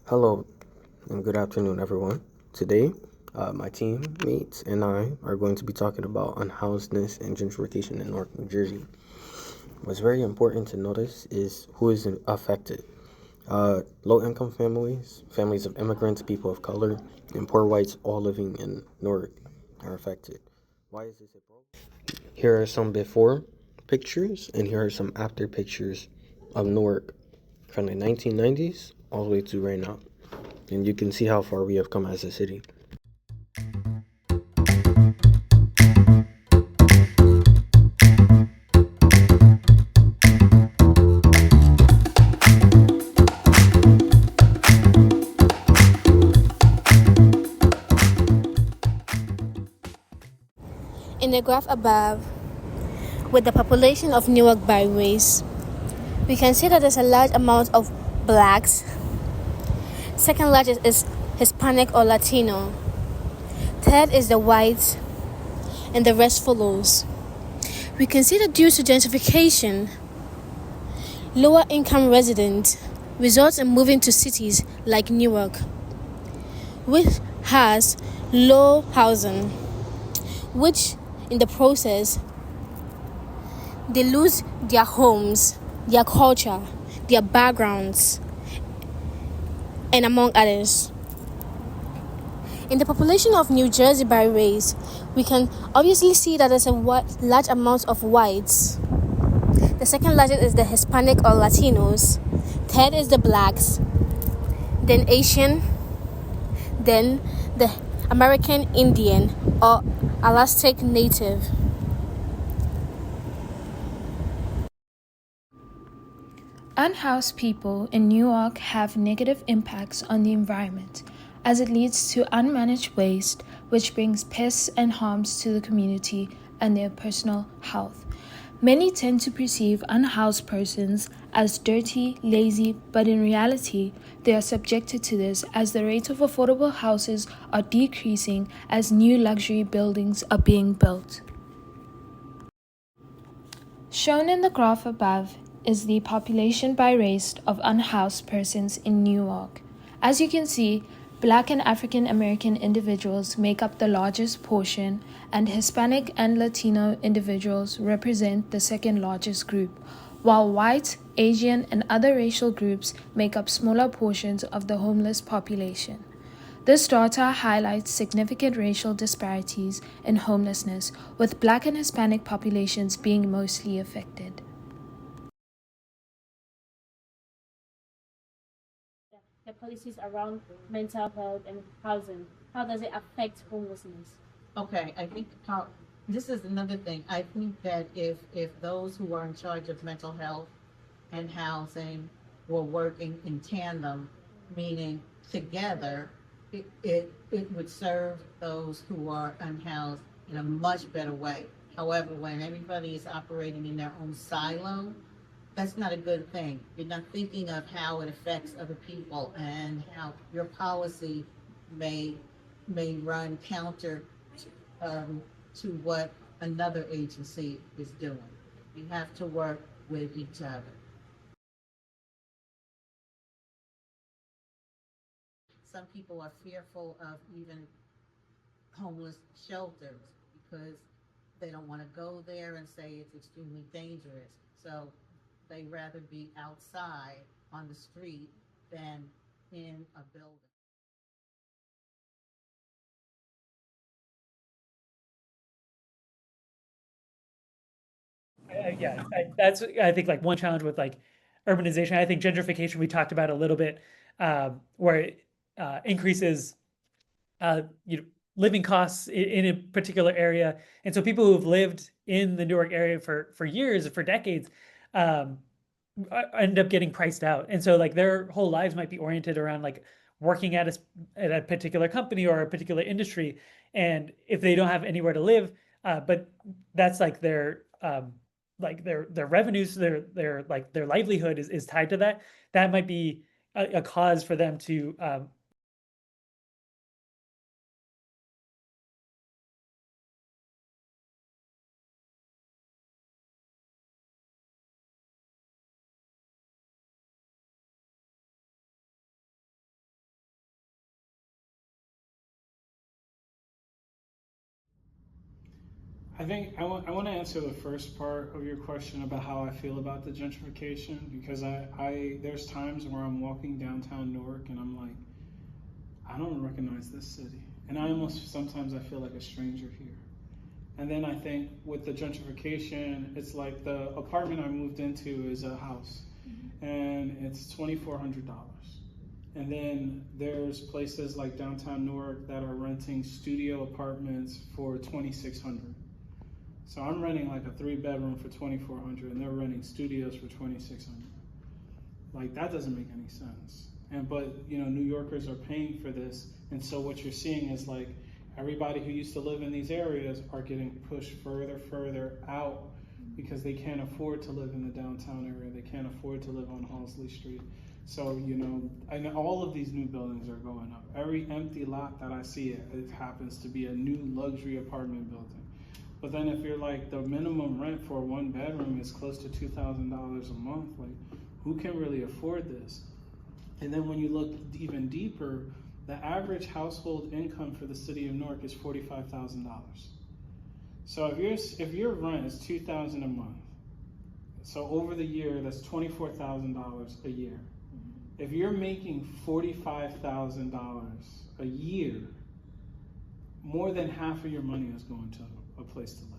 Hello and good afternoon, everyone. Today, my teammates and I are going to be talking about unhousedness and gentrification in North New Jersey. What's very important to notice is who is affected. Low-income families, families of immigrants, people of color, and poor whites all living in Newark are affected. Why is this a problem? Here are some before pictures, and here are some after pictures of Newark from the 1990s all the way to right now. And you can see how far we have come as a city. In the graph above, with the population of Newark by race, we can see that there's a large amount of blacks. Second largest is Hispanic or Latino. Third is the whites, and the rest follows. We can see that due to gentrification, lower income residents result in moving to cities like Newark, which has low housing, which in the process they lose their homes, their culture, their backgrounds, and among others. In the population of New Jersey by race, we can obviously see that there's a large amount of whites. The second largest is the Hispanic or Latinos. Third is the blacks, then Asian, then the American Indian or Alaskan Native. Unhoused people in Newark have negative impacts on the environment, as it leads to unmanaged waste, which brings pests and harms to the community and their personal health. Many tend to perceive unhoused persons as dirty, lazy, but in reality, they are subjected to this as the rate of affordable houses are decreasing as new luxury buildings are being built. Shown in the graph above is the population by race of unhoused persons in Newark. As you can see, Black and African American individuals make up the largest portion, and Hispanic and Latino individuals represent the second largest group, while white, Asian, and other racial groups make up smaller portions of the homeless population. This data highlights significant racial disparities in homelessness, with Black and Hispanic populations being mostly affected. The policies around mental health and housing. How does it affect homelessness? Okay, I think this is another thing. I think that if those who are in charge of mental health and housing were working in tandem, meaning together, it would serve those who are unhoused in a much better way. However, when everybody is operating in their own silo, that's not a good thing. You're not thinking of how it affects other people and how your policy may run counter to what another agency is doing. You have to work with each other. Some people are fearful of even homeless shelters because they don't want to go there and say it's extremely dangerous. So they rather be outside on the street than in a building. That's I think like one challenge with like urbanization. I think gentrification we talked about a little bit, where it increases you know living costs in a particular area, and so people who've lived in the Newark area for years, for decades, um, end up getting priced out, and so like their whole lives might be oriented around like working at a particular company or a particular industry, and if they don't have anywhere to live, but that's like their revenues, their livelihood is tied to that. That might be a cause for them to I think I want to answer the first part of your question about how I feel about the gentrification, because I there's times where I'm walking downtown Newark and I'm like, I don't recognize this city, and I almost sometimes I feel like a stranger here. And then I think with the gentrification, it's like the apartment I moved into is a house, and it's $2,400. And then there's places like downtown Newark that are renting studio apartments for $2,600. So I'm renting like a 3-bedroom for $2,400, and they're renting studios for $2,600. Like, that doesn't make any sense. But you know, New Yorkers are paying for this, and so what you're seeing is like everybody who used to live in these areas are getting pushed further out because they can't afford to live in the downtown area. They can't afford to live on Halsey Street. So, you know, and all of these new buildings are going up. Every empty lot that I see, it happens to be a new luxury apartment building. But then if you're like, the minimum rent for a 1-bedroom is close to $2,000 a month, like, who can really afford this? And then when you look even deeper, the average household income for the city of Newark is $45,000. So if your rent is $2,000 a month, so over the year that's $24,000 a year. If you're making $45,000 a year, more than half of your money is going to a place to live.